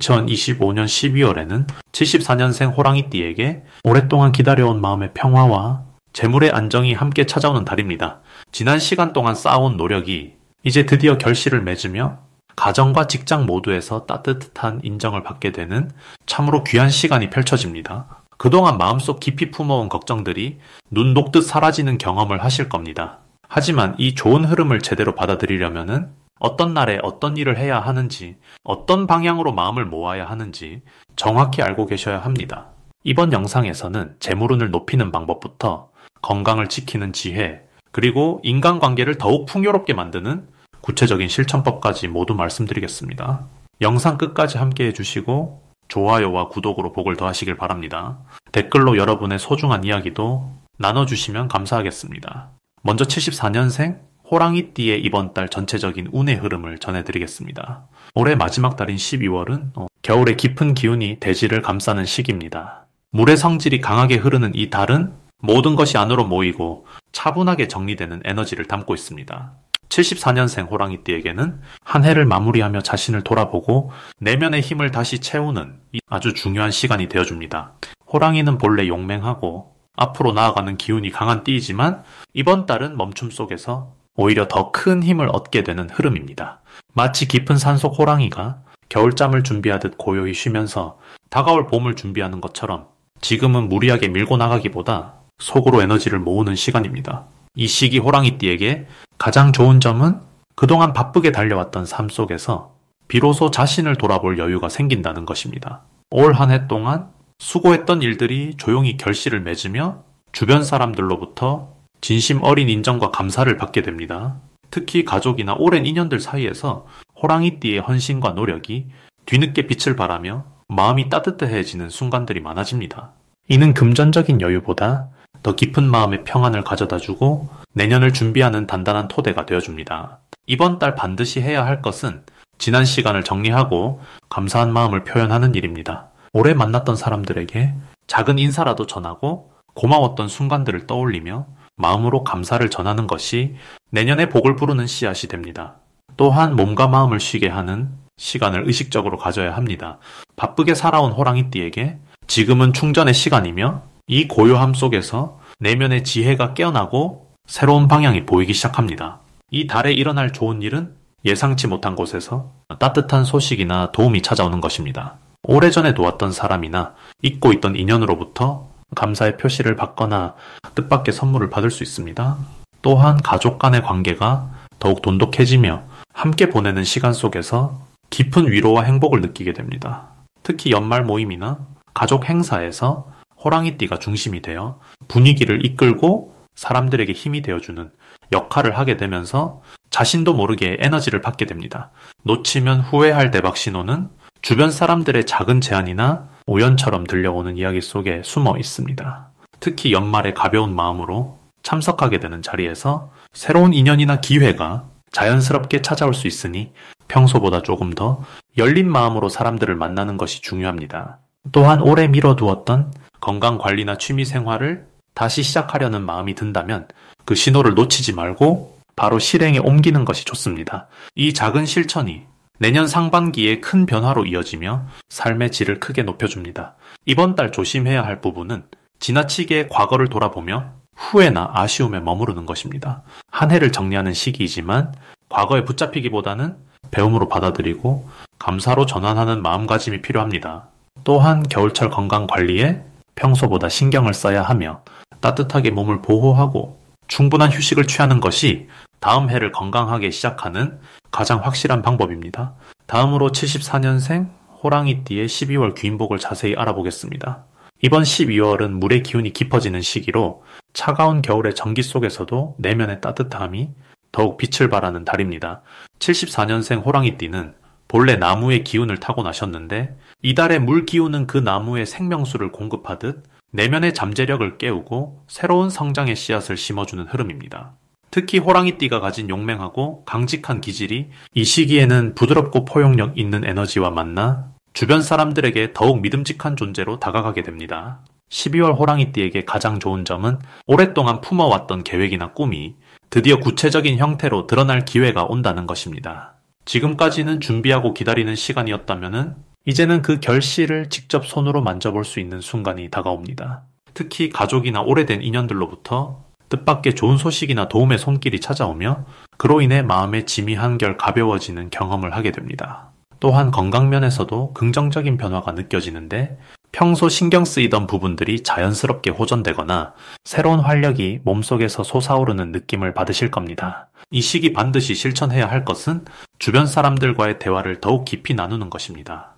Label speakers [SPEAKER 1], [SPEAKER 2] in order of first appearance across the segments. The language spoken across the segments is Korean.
[SPEAKER 1] 2025년 12월에는 74년생 호랑이띠에게 오랫동안 기다려온 마음의 평화와 재물의 안정이 함께 찾아오는 달입니다. 지난 시간 동안 쌓아온 노력이 이제 드디어 결실을 맺으며 가정과 직장 모두에서 따뜻한 인정을 받게 되는 참으로 귀한 시간이 펼쳐집니다. 그동안 마음속 깊이 품어온 걱정들이 눈 녹듯 사라지는 경험을 하실 겁니다. 하지만 이 좋은 흐름을 제대로 받아들이려면은 어떤 날에 어떤 일을 해야 하는지, 어떤 방향으로 마음을 모아야 하는지 정확히 알고 계셔야 합니다. 이번 영상에서는 재물운을 높이는 방법부터 건강을 지키는 지혜, 그리고 인간관계를 더욱 풍요롭게 만드는 구체적인 실천법까지 모두 말씀드리겠습니다. 영상 끝까지 함께 해주시고 좋아요와 구독으로 복을 더하시길 바랍니다. 댓글로 여러분의 소중한 이야기도 나눠주시면 감사하겠습니다. 먼저 74년생 호랑이띠의 이번 달 전체적인 운의 흐름을 전해드리겠습니다. 올해 마지막 달인 12월은 겨울의 깊은 기운이 대지를 감싸는 시기입니다. 물의 성질이 강하게 흐르는 이 달은 모든 것이 안으로 모이고 차분하게 정리되는 에너지를 담고 있습니다. 74년생 호랑이띠에게는 한 해를 마무리하며 자신을 돌아보고 내면의 힘을 다시 채우는 아주 중요한 시간이 되어줍니다. 호랑이는 본래 용맹하고 앞으로 나아가는 기운이 강한 띠이지만 이번 달은 멈춤 속에서 오히려 더 큰 힘을 얻게 되는 흐름입니다. 마치 깊은 산속 호랑이가 겨울잠을 준비하듯 고요히 쉬면서 다가올 봄을 준비하는 것처럼 지금은 무리하게 밀고 나가기보다 속으로 에너지를 모으는 시간입니다. 이 시기 호랑이띠에게 가장 좋은 점은 그동안 바쁘게 달려왔던 삶 속에서 비로소 자신을 돌아볼 여유가 생긴다는 것입니다. 올 한 해 동안 수고했던 일들이 조용히 결실을 맺으며 주변 사람들로부터 진심 어린 인정과 감사를 받게 됩니다. 특히 가족이나 오랜 인연들 사이에서 호랑이띠의 헌신과 노력이 뒤늦게 빛을 발하며 마음이 따뜻해지는 순간들이 많아집니다. 이는 금전적인 여유보다 더 깊은 마음의 평안을 가져다주고 내년을 준비하는 단단한 토대가 되어줍니다. 이번 달 반드시 해야 할 것은 지난 시간을 정리하고 감사한 마음을 표현하는 일입니다. 올해 만났던 사람들에게 작은 인사라도 전하고 고마웠던 순간들을 떠올리며 마음으로 감사를 전하는 것이 내년의 복을 부르는 씨앗이 됩니다. 또한 몸과 마음을 쉬게 하는 시간을 의식적으로 가져야 합니다. 바쁘게 살아온 호랑이띠에게 지금은 충전의 시간이며 이 고요함 속에서 내면의 지혜가 깨어나고 새로운 방향이 보이기 시작합니다. 이 달에 일어날 좋은 일은 예상치 못한 곳에서 따뜻한 소식이나 도움이 찾아오는 것입니다. 오래전에 도왔던 사람이나 잊고 있던 인연으로부터 감사의 표시를 받거나 뜻밖의 선물을 받을 수 있습니다. 또한 가족 간의 관계가 더욱 돈독해지며 함께 보내는 시간 속에서 깊은 위로와 행복을 느끼게 됩니다. 특히 연말 모임이나 가족 행사에서 호랑이띠가 중심이 되어 분위기를 이끌고 사람들에게 힘이 되어주는 역할을 하게 되면서 자신도 모르게 에너지를 받게 됩니다. 놓치면 후회할 대박 신호는 주변 사람들의 작은 제안이나 우연처럼 들려오는 이야기 속에 숨어 있습니다. 특히 연말에 가벼운 마음으로 참석하게 되는 자리에서 새로운 인연이나 기회가 자연스럽게 찾아올 수 있으니 평소보다 조금 더 열린 마음으로 사람들을 만나는 것이 중요합니다. 또한 오래 미뤄두었던 건강관리나 취미생활을 다시 시작하려는 마음이 든다면 그 신호를 놓치지 말고 바로 실행에 옮기는 것이 좋습니다. 이 작은 실천이 내년 상반기에 큰 변화로 이어지며 삶의 질을 크게 높여줍니다. 이번 달 조심해야 할 부분은 지나치게 과거를 돌아보며 후회나 아쉬움에 머무르는 것입니다. 한 해를 정리하는 시기이지만 과거에 붙잡히기보다는 배움으로 받아들이고 감사로 전환하는 마음가짐이 필요합니다. 또한 겨울철 건강관리에 평소보다 신경을 써야 하며 따뜻하게 몸을 보호하고 충분한 휴식을 취하는 것이 다음 해를 건강하게 시작하는 가장 확실한 방법입니다. 다음으로 74년생 호랑이띠의 12월 귀인복을 자세히 알아보겠습니다. 이번 12월은 물의 기운이 깊어지는 시기로 차가운 겨울의 전기 속에서도 내면의 따뜻함이 더욱 빛을 발하는 달입니다. 74년생 호랑이띠는 본래 나무의 기운을 타고나셨는데 이달의 물 기운은 그 나무의 생명수를 공급하듯 내면의 잠재력을 깨우고 새로운 성장의 씨앗을 심어주는 흐름입니다. 특히 호랑이띠가 가진 용맹하고 강직한 기질이 이 시기에는 부드럽고 포용력 있는 에너지와 만나 주변 사람들에게 더욱 믿음직한 존재로 다가가게 됩니다. 12월 호랑이띠에게 가장 좋은 점은 오랫동안 품어왔던 계획이나 꿈이 드디어 구체적인 형태로 드러날 기회가 온다는 것입니다. 지금까지는 준비하고 기다리는 시간이었다면 이제는 그 결실을 직접 손으로 만져볼 수 있는 순간이 다가옵니다. 특히 가족이나 오래된 인연들로부터 뜻밖의 좋은 소식이나 도움의 손길이 찾아오며 그로 인해 마음의 짐이 한결 가벼워지는 경험을 하게 됩니다. 또한 건강면에서도 긍정적인 변화가 느껴지는데 평소 신경 쓰이던 부분들이 자연스럽게 호전되거나 새로운 활력이 몸속에서 솟아오르는 느낌을 받으실 겁니다. 이 시기 반드시 실천해야 할 것은 주변 사람들과의 대화를 더욱 깊이 나누는 것입니다.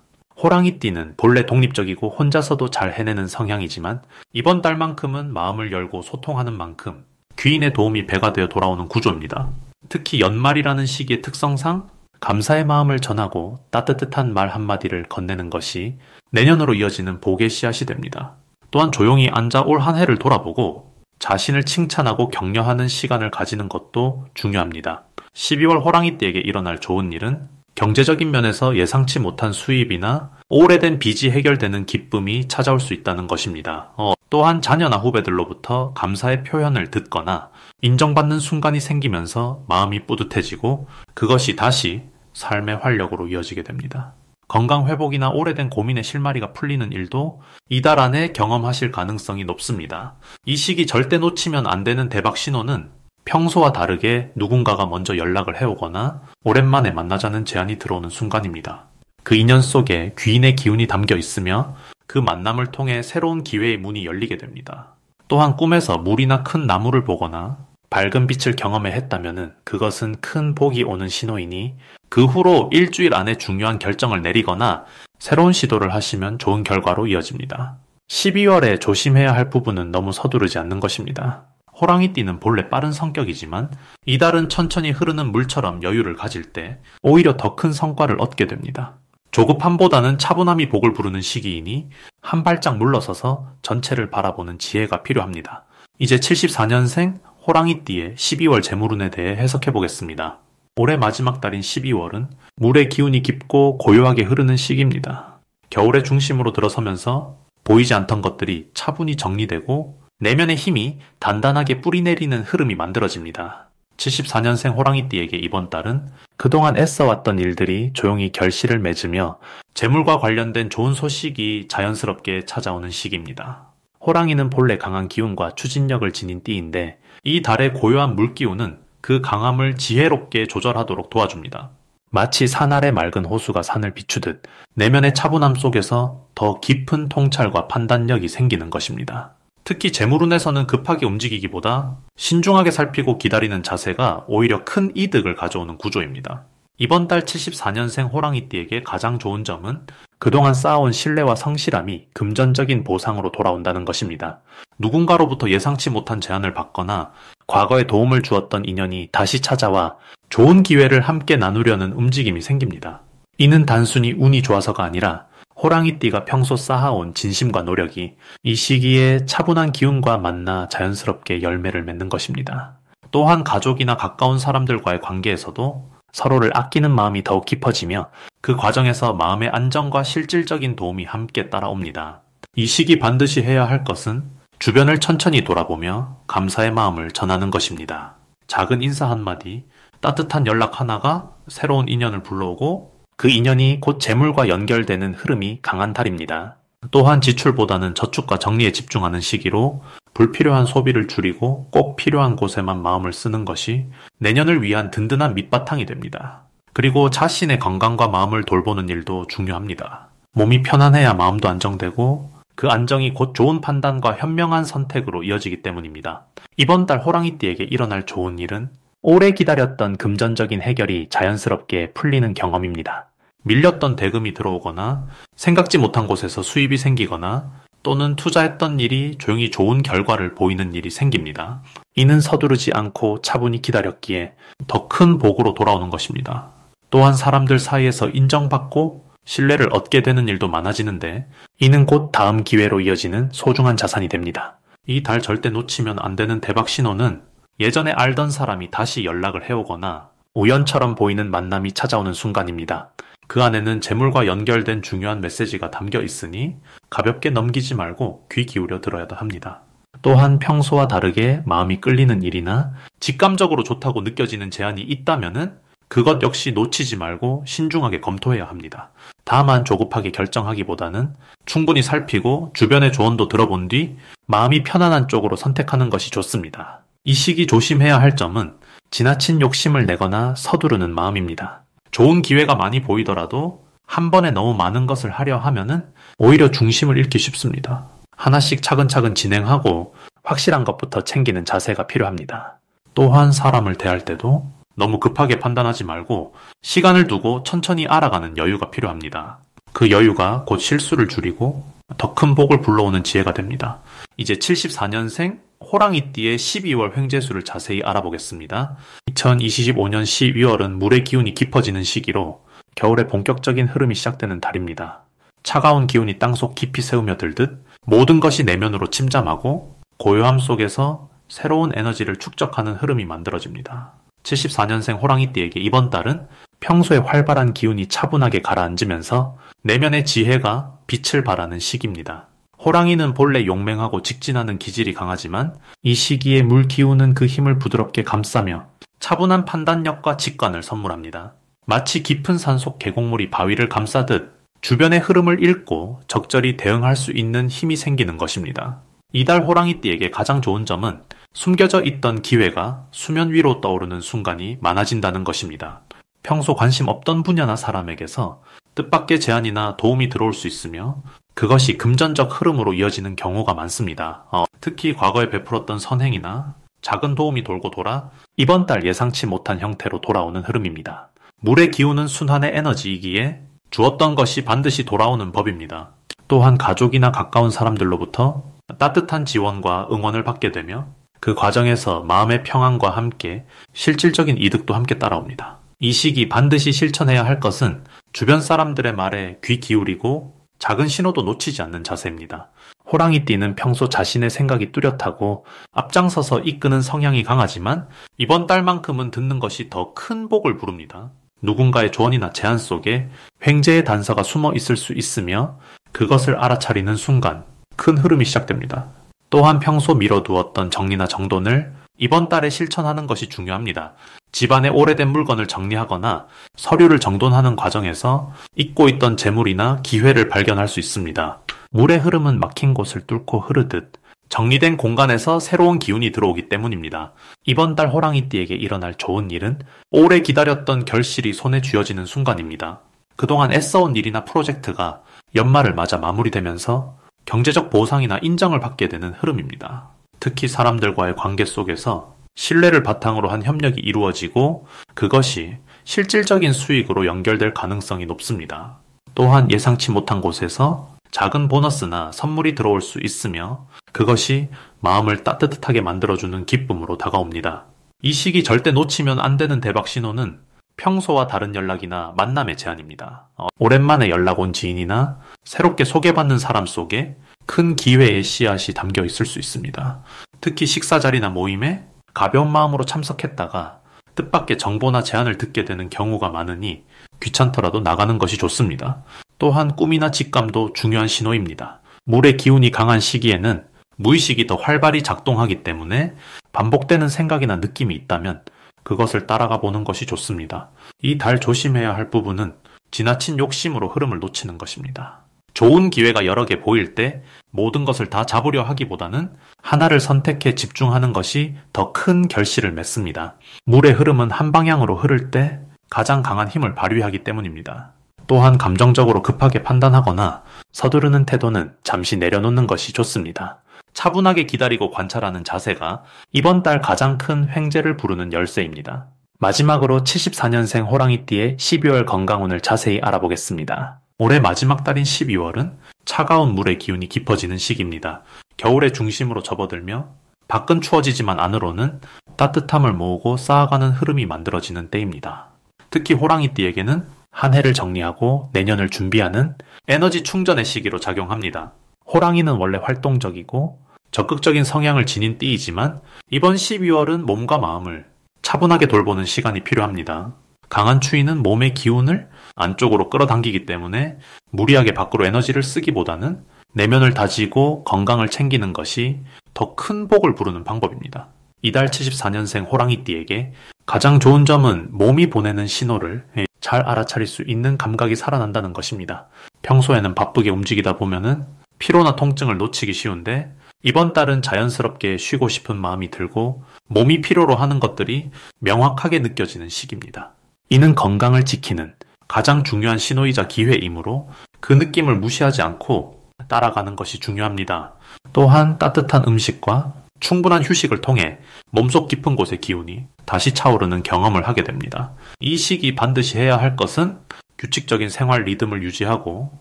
[SPEAKER 1] 호랑이띠는 본래 독립적이고 혼자서도 잘 해내는 성향이지만 이번 달만큼은 마음을 열고 소통하는 만큼 귀인의 도움이 배가 되어 돌아오는 구조입니다. 특히 연말이라는 시기의 특성상 감사의 마음을 전하고 따뜻한 말 한마디를 건네는 것이 내년으로 이어지는 복의 씨앗이 됩니다. 또한 조용히 앉아 올 한 해를 돌아보고 자신을 칭찬하고 격려하는 시간을 가지는 것도 중요합니다. 12월 호랑이띠에게 일어날 좋은 일은 경제적인 면에서 예상치 못한 수입이나 오래된 빚이 해결되는 기쁨이 찾아올 수 있다는 것입니다. 또한 자녀나 후배들로부터 감사의 표현을 듣거나 인정받는 순간이 생기면서 마음이 뿌듯해지고 그것이 다시 삶의 활력으로 이어지게 됩니다. 건강 회복이나 오래된 고민의 실마리가 풀리는 일도 이달 안에 경험하실 가능성이 높습니다. 이 시기 절대 놓치면 안 되는 대박 신호는 평소와 다르게 누군가가 먼저 연락을 해오거나 오랜만에 만나자는 제안이 들어오는 순간입니다. 그 인연 속에 귀인의 기운이 담겨 있으며 그 만남을 통해 새로운 기회의 문이 열리게 됩니다. 또한 꿈에서 물이나 큰 나무를 보거나 밝은 빛을 경험해 했다면 그것은 큰 복이 오는 신호이니 그 후로 일주일 안에 중요한 결정을 내리거나 새로운 시도를 하시면 좋은 결과로 이어집니다. 12월에 조심해야 할 부분은 너무 서두르지 않는 것입니다. 호랑이띠는 본래 빠른 성격이지만 이달은 천천히 흐르는 물처럼 여유를 가질 때 오히려 더 큰 성과를 얻게 됩니다. 조급함보다는 차분함이 복을 부르는 시기이니 한 발짝 물러서서 전체를 바라보는 지혜가 필요합니다. 이제 74년생 호랑이띠의 12월 재물운에 대해 해석해 보겠습니다. 올해 마지막 달인 12월은 물의 기운이 깊고 고요하게 흐르는 시기입니다. 겨울의 중심으로 들어서면서 보이지 않던 것들이 차분히 정리되고 내면의 힘이 단단하게 뿌리내리는 흐름이 만들어집니다. 74년생 호랑이띠에게 이번 달은 그동안 애써왔던 일들이 조용히 결실을 맺으며 재물과 관련된 좋은 소식이 자연스럽게 찾아오는 시기입니다. 호랑이는 본래 강한 기운과 추진력을 지닌 띠인데 이 달의 고요한 물기운은 그 강함을 지혜롭게 조절하도록 도와줍니다. 마치 산 아래 맑은 호수가 산을 비추듯 내면의 차분함 속에서 더 깊은 통찰과 판단력이 생기는 것입니다. 특히 재물운에서는 급하게 움직이기보다 신중하게 살피고 기다리는 자세가 오히려 큰 이득을 가져오는 구조입니다. 이번 달 74년생 호랑이띠에게 가장 좋은 점은 그동안 쌓아온 신뢰와 성실함이 금전적인 보상으로 돌아온다는 것입니다. 누군가로부터 예상치 못한 제안을 받거나 과거에 도움을 주었던 인연이 다시 찾아와 좋은 기회를 함께 나누려는 움직임이 생깁니다. 이는 단순히 운이 좋아서가 아니라 호랑이띠가 평소 쌓아온 진심과 노력이 이 시기에 차분한 기운과 만나 자연스럽게 열매를 맺는 것입니다. 또한 가족이나 가까운 사람들과의 관계에서도 서로를 아끼는 마음이 더욱 깊어지며 그 과정에서 마음의 안정과 실질적인 도움이 함께 따라옵니다. 이 시기 반드시 해야 할 것은 주변을 천천히 돌아보며 감사의 마음을 전하는 것입니다. 작은 인사 한마디, 따뜻한 연락 하나가 새로운 인연을 불러오고 그 인연이 곧 재물과 연결되는 흐름이 강한 달입니다. 또한 지출보다는 저축과 정리에 집중하는 시기로 불필요한 소비를 줄이고 꼭 필요한 곳에만 마음을 쓰는 것이 내년을 위한 든든한 밑바탕이 됩니다. 그리고 자신의 건강과 마음을 돌보는 일도 중요합니다. 몸이 편안해야 마음도 안정되고 그 안정이 곧 좋은 판단과 현명한 선택으로 이어지기 때문입니다. 이번 달 호랑이띠에게 일어날 좋은 일은 오래 기다렸던 금전적인 해결이 자연스럽게 풀리는 경험입니다. 밀렸던 대금이 들어오거나 생각지 못한 곳에서 수입이 생기거나 또는 투자했던 일이 조용히 좋은 결과를 보이는 일이 생깁니다. 이는 서두르지 않고 차분히 기다렸기에 더 큰 복으로 돌아오는 것입니다. 또한 사람들 사이에서 인정받고 신뢰를 얻게 되는 일도 많아지는데 이는 곧 다음 기회로 이어지는 소중한 자산이 됩니다. 이 달 절대 놓치면 안 되는 대박 신호는 예전에 알던 사람이 다시 연락을 해오거나 우연처럼 보이는 만남이 찾아오는 순간입니다. 그 안에는 재물과 연결된 중요한 메시지가 담겨 있으니 가볍게 넘기지 말고 귀 기울여 들어야 합니다. 또한 평소와 다르게 마음이 끌리는 일이나 직감적으로 좋다고 느껴지는 제안이 있다면은 그것 역시 놓치지 말고 신중하게 검토해야 합니다. 다만 조급하게 결정하기보다는 충분히 살피고 주변의 조언도 들어본 뒤 마음이 편안한 쪽으로 선택하는 것이 좋습니다. 이 시기 조심해야 할 점은 지나친 욕심을 내거나 서두르는 마음입니다. 좋은 기회가 많이 보이더라도 한 번에 너무 많은 것을 하려 하면은 오히려 중심을 잃기 쉽습니다. 하나씩 차근차근 진행하고 확실한 것부터 챙기는 자세가 필요합니다. 또한 사람을 대할 때도 너무 급하게 판단하지 말고 시간을 두고 천천히 알아가는 여유가 필요합니다. 그 여유가 곧 실수를 줄이고 더 큰 복을 불러오는 지혜가 됩니다. 이제 74년생 호랑이띠의 12월 횡재수를 자세히 알아보겠습니다. 2025년 12월은 물의 기운이 깊어지는 시기로 겨울의 본격적인 흐름이 시작되는 달입니다. 차가운 기운이 땅속 깊이 새우며들듯 모든 것이 내면으로 침잠하고 고요함 속에서 새로운 에너지를 축적하는 흐름이 만들어집니다. 74년생 호랑이띠에게 이번 달은 평소에 활발한 기운이 차분하게 가라앉으면서 내면의 지혜가 빛을 발하는 시기입니다. 호랑이는 본래 용맹하고 직진하는 기질이 강하지만 이 시기에 물 기운은 그 힘을 부드럽게 감싸며 차분한 판단력과 직관을 선물합니다. 마치 깊은 산속 계곡물이 바위를 감싸듯 주변의 흐름을 읽고 적절히 대응할 수 있는 힘이 생기는 것입니다. 이달 호랑이띠에게 가장 좋은 점은 숨겨져 있던 기회가 수면 위로 떠오르는 순간이 많아진다는 것입니다. 평소 관심 없던 분야나 사람에게서 뜻밖의 제안이나 도움이 들어올 수 있으며 그것이 금전적 흐름으로 이어지는 경우가 많습니다. 특히 과거에 베풀었던 선행이나 작은 도움이 돌고 돌아 이번 달 예상치 못한 형태로 돌아오는 흐름입니다. 물의 기운은 순환의 에너지이기에 주었던 것이 반드시 돌아오는 법입니다. 또한 가족이나 가까운 사람들로부터 따뜻한 지원과 응원을 받게 되며 그 과정에서 마음의 평안과 함께 실질적인 이득도 함께 따라옵니다. 이 시기 반드시 실천해야 할 것은 주변 사람들의 말에 귀 기울이고 작은 신호도 놓치지 않는 자세입니다. 호랑이띠는 평소 자신의 생각이 뚜렷하고 앞장서서 이끄는 성향이 강하지만 이번 달만큼은 듣는 것이 더 큰 복을 부릅니다. 누군가의 조언이나 제안 속에 횡재의 단서가 숨어 있을 수 있으며 그것을 알아차리는 순간 큰 흐름이 시작됩니다. 또한 평소 미뤄두었던 정리나 정돈을 이번 달에 실천하는 것이 중요합니다. 집안의 오래된 물건을 정리하거나 서류를 정돈하는 과정에서 잊고 있던 재물이나 기회를 발견할 수 있습니다. 물의 흐름은 막힌 곳을 뚫고 흐르듯 정리된 공간에서 새로운 기운이 들어오기 때문입니다. 이번 달 호랑이띠에게 일어날 좋은 일은 오래 기다렸던 결실이 손에 쥐어지는 순간입니다. 그동안 애써온 일이나 프로젝트가 연말을 맞아 마무리되면서 경제적 보상이나 인정을 받게 되는 흐름입니다. 특히 사람들과의 관계 속에서 신뢰를 바탕으로 한 협력이 이루어지고 그것이 실질적인 수익으로 연결될 가능성이 높습니다. 또한 예상치 못한 곳에서 작은 보너스나 선물이 들어올 수 있으며 그것이 마음을 따뜻하게 만들어주는 기쁨으로 다가옵니다. 이 시기 절대 놓치면 안 되는 대박 신호는 평소와 다른 연락이나 만남의 제안입니다. 오랜만에 연락 온 지인이나 새롭게 소개받는 사람 속에 큰 기회의 씨앗이 담겨 있을 수 있습니다. 특히 식사 자리나 모임에 가벼운 마음으로 참석했다가 뜻밖의 정보나 제안을 듣게 되는 경우가 많으니 귀찮더라도 나가는 것이 좋습니다. 또한 꿈이나 직감도 중요한 신호입니다. 물의 기운이 강한 시기에는 무의식이 더 활발히 작동하기 때문에 반복되는 생각이나 느낌이 있다면 그것을 따라가 보는 것이 좋습니다. 이 달 조심해야 할 부분은 지나친 욕심으로 흐름을 놓치는 것입니다. 좋은 기회가 여러 개 보일 때 모든 것을 다 잡으려 하기보다는 하나를 선택해 집중하는 것이 더 큰 결실을 맺습니다. 물의 흐름은 한 방향으로 흐를 때 가장 강한 힘을 발휘하기 때문입니다. 또한 감정적으로 급하게 판단하거나 서두르는 태도는 잠시 내려놓는 것이 좋습니다. 차분하게 기다리고 관찰하는 자세가 이번 달 가장 큰 횡재를 부르는 열쇠입니다. 마지막으로 74년생 호랑이띠의 12월 건강운을 자세히 알아보겠습니다. 올해 마지막 달인 12월은 차가운 물의 기운이 깊어지는 시기입니다. 겨울의 중심으로 접어들며 밖은 추워지지만 안으로는 따뜻함을 모으고 쌓아가는 흐름이 만들어지는 때입니다. 특히 호랑이띠에게는 한 해를 정리하고 내년을 준비하는 에너지 충전의 시기로 작용합니다. 호랑이는 원래 활동적이고 적극적인 성향을 지닌 띠이지만 이번 12월은 몸과 마음을 차분하게 돌보는 시간이 필요합니다. 강한 추위는 몸의 기운을 안쪽으로 끌어당기기 때문에 무리하게 밖으로 에너지를 쓰기보다는 내면을 다지고 건강을 챙기는 것이 더 큰 복을 부르는 방법입니다. 이달 74년생 호랑이띠에게 가장 좋은 점은 몸이 보내는 신호를 잘 알아차릴 수 있는 감각이 살아난다는 것입니다. 평소에는 바쁘게 움직이다 보면은 피로나 통증을 놓치기 쉬운데 이번 달은 자연스럽게 쉬고 싶은 마음이 들고 몸이 필요로 하는 것들이 명확하게 느껴지는 시기입니다. 이는 건강을 지키는 가장 중요한 신호이자 기회이므로 그 느낌을 무시하지 않고 따라가는 것이 중요합니다. 또한 따뜻한 음식과 충분한 휴식을 통해 몸속 깊은 곳의 기운이 다시 차오르는 경험을 하게 됩니다. 이 시기 반드시 해야 할 것은 규칙적인 생활 리듬을 유지하고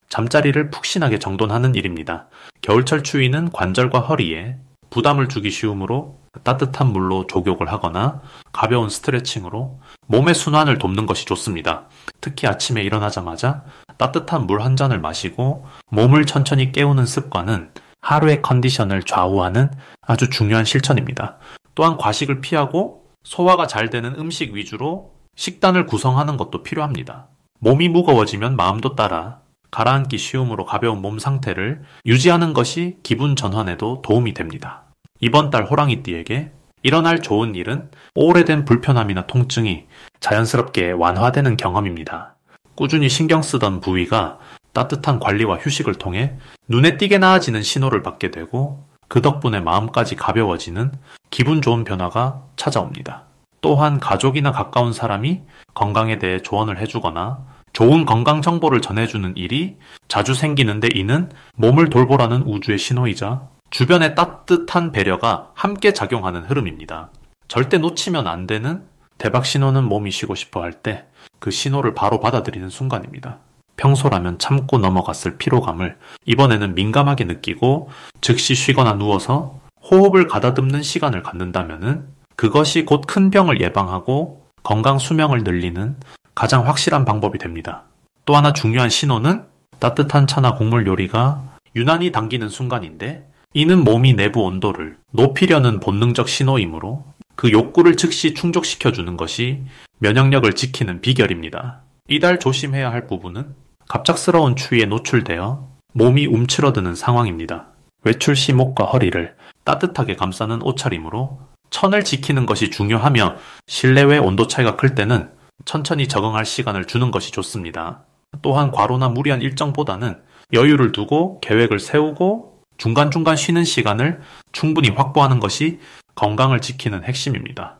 [SPEAKER 1] 잠자리를 푹신하게 정돈하는 일입니다. 겨울철 추위는 관절과 허리에 부담을 주기 쉬우므로 따뜻한 물로 족욕을 하거나 가벼운 스트레칭으로 몸의 순환을 돕는 것이 좋습니다. 특히 아침에 일어나자마자 따뜻한 물 한 잔을 마시고 몸을 천천히 깨우는 습관은 하루의 컨디션을 좌우하는 아주 중요한 실천입니다. 또한 과식을 피하고 소화가 잘 되는 음식 위주로 식단을 구성하는 것도 필요합니다. 몸이 무거워지면 마음도 따라 가라앉기 쉬움으로 가벼운 몸 상태를 유지하는 것이 기분 전환에도 도움이 됩니다. 이번 달 호랑이띠에게 일어날 좋은 일은 오래된 불편함이나 통증이 자연스럽게 완화되는 경험입니다. 꾸준히 신경 쓰던 부위가 따뜻한 관리와 휴식을 통해 눈에 띄게 나아지는 신호를 받게 되고 그 덕분에 마음까지 가벼워지는 기분 좋은 변화가 찾아옵니다. 또한 가족이나 가까운 사람이 건강에 대해 조언을 해주거나 좋은 건강 정보를 전해주는 일이 자주 생기는데 이는 몸을 돌보라는 우주의 신호이자 주변의 따뜻한 배려가 함께 작용하는 흐름입니다. 절대 놓치면 안 되는 대박 신호는 몸이 쉬고 싶어 할 때 그 신호를 바로 받아들이는 순간입니다. 평소라면 참고 넘어갔을 피로감을 이번에는 민감하게 느끼고 즉시 쉬거나 누워서 호흡을 가다듬는 시간을 갖는다면은 그것이 곧 큰 병을 예방하고 건강 수명을 늘리는 가장 확실한 방법이 됩니다. 또 하나 중요한 신호는 따뜻한 차나 곡물 요리가 유난히 당기는 순간인데 이는 몸이 내부 온도를 높이려는 본능적 신호이므로 그 욕구를 즉시 충족시켜주는 것이 면역력을 지키는 비결입니다. 이달 조심해야 할 부분은 갑작스러운 추위에 노출되어 몸이 움츠러드는 상황입니다. 외출 시 목과 허리를 따뜻하게 감싸는 옷차림으로 천을 지키는 것이 중요하며 실내외 온도 차이가 클 때는 천천히 적응할 시간을 주는 것이 좋습니다. 또한 과로나 무리한 일정보다는 여유를 두고 계획을 세우고 중간중간 쉬는 시간을 충분히 확보하는 것이 건강을 지키는 핵심입니다.